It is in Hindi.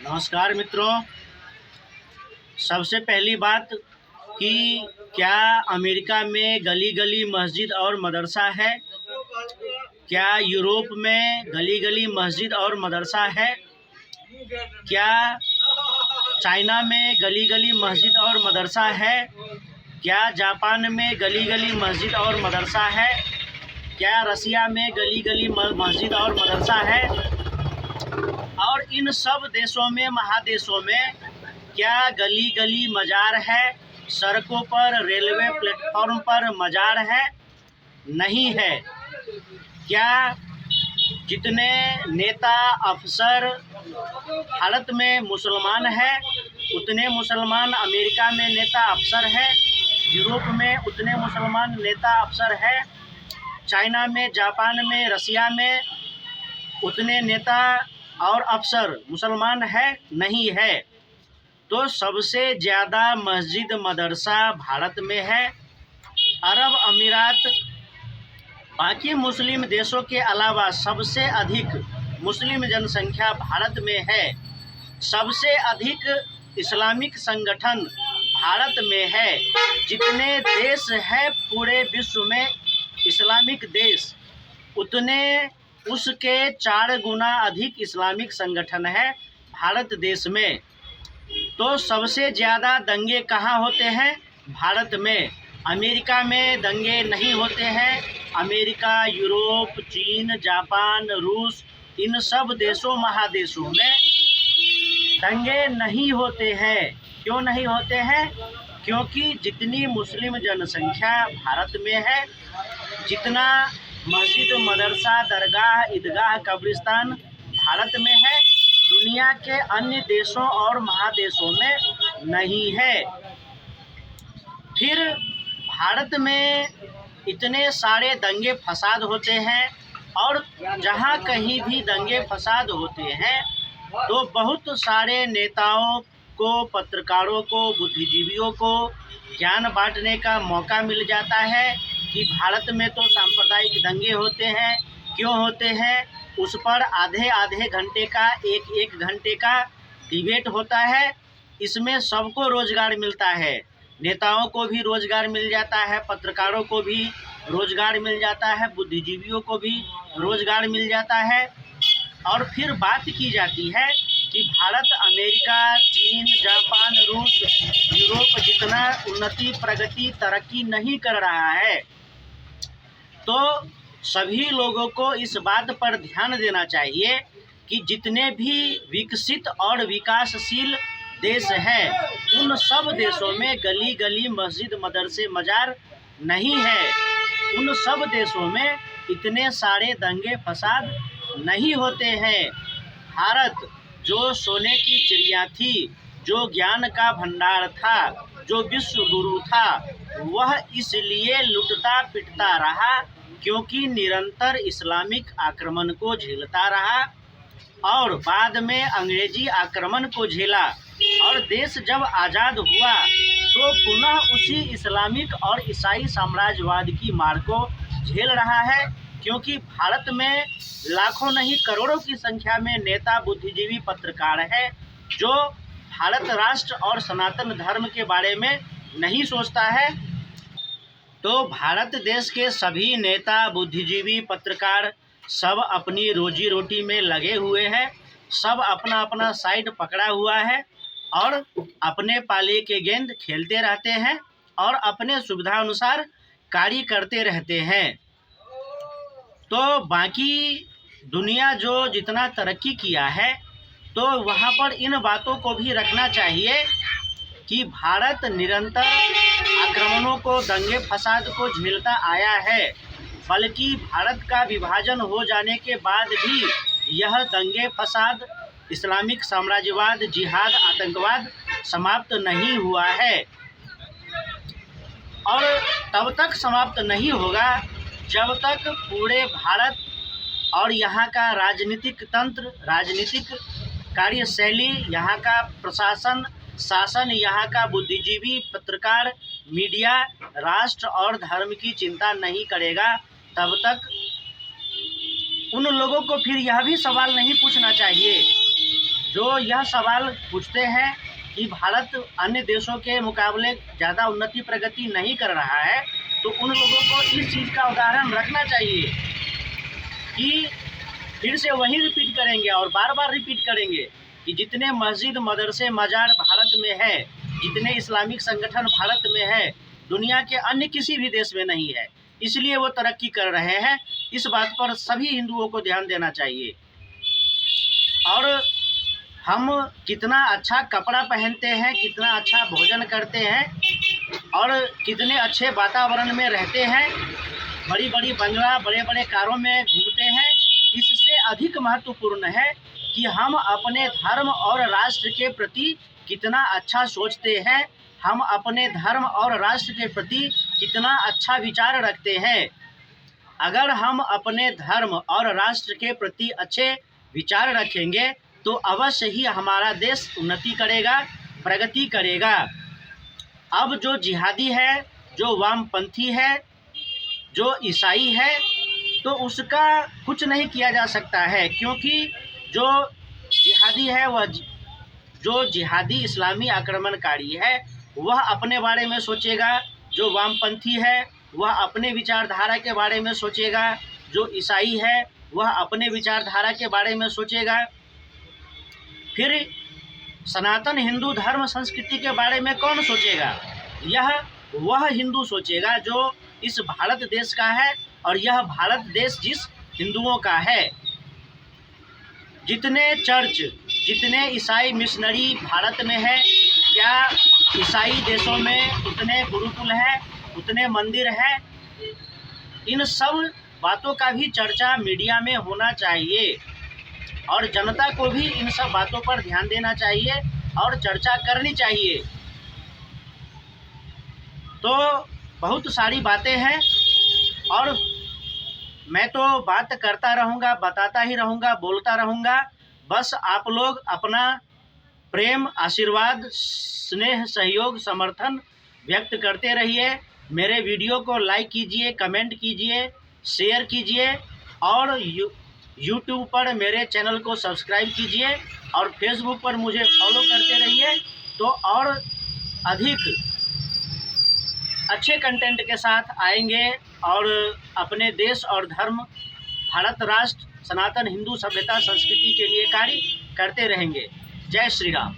नमस्कार मित्रों। सबसे पहली बात कि क्या अमेरिका में गली गली मस्जिद और मदरसा है? क्या यूरोप में गली गली मस्जिद और मदरसा है? क्या चाइना में गली गली मस्जिद और मदरसा है? क्या जापान में गली गली मस्जिद और मदरसा है? क्या रसिया में गली गली मस्जिद और मदरसा है? और इन सब देशों में, महादेशों में क्या गली गली मजार है? सड़कों पर, रेलवे प्लेटफॉर्म पर मजार है? नहीं है। क्या जितने नेता अफसर भारत में मुसलमान हैं, उतने मुसलमान अमेरिका में नेता अफसर हैं? यूरोप में उतने मुसलमान नेता अफसर हैं? चाइना में, जापान में, रसिया में उतने नेता और अफसर मुसलमान है? नहीं है। तो सबसे ज़्यादा मस्जिद मदरसा भारत में है। अरब अमीरात बाकी मुस्लिम देशों के अलावा सबसे अधिक मुस्लिम जनसंख्या भारत में है। सबसे अधिक इस्लामिक संगठन भारत में है। जितने देश है पूरे विश्व में इस्लामिक देश, उतने उसके 4 गुना अधिक इस्लामिक संगठन है भारत देश में। तो सबसे ज़्यादा दंगे कहाँ होते हैं? भारत में। अमेरिका में दंगे नहीं होते हैं। अमेरिका, यूरोप, चीन, जापान, रूस, इन सब देशों, महादेशों में दंगे नहीं होते हैं। क्यों नहीं होते हैं? क्योंकि जितनी मुस्लिम जनसंख्या भारत में है, जितना मस्जिद, मदरसा, दरगाह, ईदगाह, कब्रिस्तान भारत में है, दुनिया के अन्य देशों और महादेशों में नहीं है। फिर भारत में इतने सारे दंगे फसाद होते हैं, और जहाँ कहीं भी दंगे फसाद होते हैं तो बहुत सारे नेताओं को, पत्रकारों को, बुद्धिजीवियों को ज्ञान बांटने का मौका मिल जाता है कि भारत में तो सांप्रदायिक दंगे होते हैं। क्यों होते हैं? उस पर आधे आधे घंटे का, एक एक घंटे का डिबेट होता है। इसमें सबको रोज़गार मिलता है। नेताओं को भी रोज़गार मिल जाता है, पत्रकारों को भी रोज़गार मिल जाता है, बुद्धिजीवियों को भी रोज़गार मिल जाता है। और फिर बात की जाती है कि भारत, अमेरिका, चीन, जापान, रूस, यूरोप जितना उन्नति, प्रगति, तरक्की नहीं कर रहा है, तो सभी लोगों को इस बात पर ध्यान देना चाहिए कि जितने भी विकसित और विकासशील देश हैं, उन सब देशों में गली गली मस्जिद, मदरसे, मजार नहीं है। उन सब देशों में इतने सारे दंगे फसाद नहीं होते हैं। भारत जो सोने की चिड़िया थी, जो ज्ञान का भंडार था, जो विश्व गुरु था, वह इसलिए लुटता पिटता रहा क्योंकि निरंतर इस्लामिक आक्रमण को झेलता रहा, और बाद में अंग्रेजी आक्रमण को झेला। और देश जब आज़ाद हुआ तो पुनः उसी इस्लामिक और ईसाई साम्राज्यवाद की मार को झेल रहा है, क्योंकि भारत में लाखों नहीं करोड़ों की संख्या में नेता, बुद्धिजीवी, पत्रकार है जो भारत राष्ट्र और सनातन धर्म के बारे में नहीं सोचता है। तो भारत देश के सभी नेता, बुद्धिजीवी, पत्रकार सब अपनी रोजी रोटी में लगे हुए हैं। सब अपना अपना साइड पकड़ा हुआ है और अपने पाले के गेंद खेलते रहते हैं और अपने सुविधा अनुसार कार्य करते रहते हैं। तो बाकी दुनिया जो जितना तरक्की किया है, तो वहाँ पर इन बातों को भी रखना चाहिए कि भारत निरंतर आक्रमणों को, दंगे फसाद को झेलता आया है। बल्कि भारत का विभाजन हो जाने के बाद भी यह दंगे फसाद, इस्लामिक साम्राज्यवाद, जिहाद, आतंकवाद समाप्त नहीं हुआ है। और तब तक समाप्त नहीं होगा जब तक पूरे भारत और यहाँ का राजनीतिक तंत्र, राजनीतिक कार्यशैली, यहाँ का प्रशासन, शासन, यहाँ का बुद्धिजीवी, पत्रकार, मीडिया राष्ट्र और धर्म की चिंता नहीं करेगा, तब तक उन लोगों को फिर यह भी सवाल नहीं पूछना चाहिए जो यह सवाल पूछते हैं कि भारत अन्य देशों के मुकाबले ज़्यादा उन्नति प्रगति नहीं कर रहा है, तो उन लोगों को इस चीज़ का उदाहरण रखना चाहिए कि फिर से वही रिपीट करेंगे और बार बार रिपीट करेंगे कि जितने मस्जिद मदरसे मजार भारत में है, जितने इस्लामिक संगठन भारत में है, दुनिया के अन्य किसी भी देश में नहीं है, इसलिए वो तरक्की कर रहे हैं। इस बात पर सभी हिंदुओं को ध्यान देना चाहिए। और हम कितना अच्छा कपड़ा पहनते हैं, कितना अच्छा भोजन करते हैं और कितने अच्छे वातावरण में रहते हैं, बड़ी बड़ी बंगला बड़े बड़े कारों में घूमते हैं, इससे अधिक महत्वपूर्ण है कि हम अपने धर्म और राष्ट्र के प्रति कितना अच्छा सोचते हैं, हम अपने धर्म और राष्ट्र के प्रति कितना अच्छा विचार रखते हैं। अगर हम अपने धर्म और राष्ट्र के प्रति अच्छे विचार रखेंगे तो अवश्य ही हमारा देश उन्नति करेगा, प्रगति करेगा। अब जो जिहादी है, जो वामपंथी है, जो ईसाई है, तो उसका कुछ नहीं किया जा सकता है, क्योंकि जो जिहादी है, वह जो जिहादी इस्लामी आक्रमणकारी है वह अपने बारे में सोचेगा, जो वामपंथी है वह अपने विचारधारा के बारे में सोचेगा, जो ईसाई है वह अपने विचारधारा के बारे में सोचेगा। फिर सनातन हिंदू धर्म संस्कृति के बारे में कौन सोचेगा? यह वह हिंदू सोचेगा जो इस भारत देश का है, और यह भारत देश जिस हिंदुओं का है। जितने चर्च, जितने ईसाई मिशनरी भारत में है, क्या ईसाई देशों में उतने गुरुकुल हैं, उतने मंदिर हैं? इन सब बातों का भी चर्चा मीडिया में होना चाहिए और जनता को भी इन सब बातों पर ध्यान देना चाहिए और चर्चा करनी चाहिए। तो बहुत सारी बातें हैं और मैं तो बात करता रहूँगा, बताता ही रहूँगा, बोलता रहूँगा। बस आप लोग अपना प्रेम, आशीर्वाद, स्नेह, सहयोग, समर्थन व्यक्त करते रहिए। मेरे वीडियो को लाइक कीजिए, कमेंट कीजिए, शेयर कीजिए और यूट्यूब पर मेरे चैनल को सब्सक्राइब कीजिए और फेसबुक पर मुझे फॉलो करते रहिए। तो और अधिक अच्छे कंटेंट के साथ आएंगे और अपने देश और धर्म, भारत राष्ट्र, सनातन हिंदू सभ्यता संस्कृति के लिए कार्य करते रहेंगे। जय श्री राम।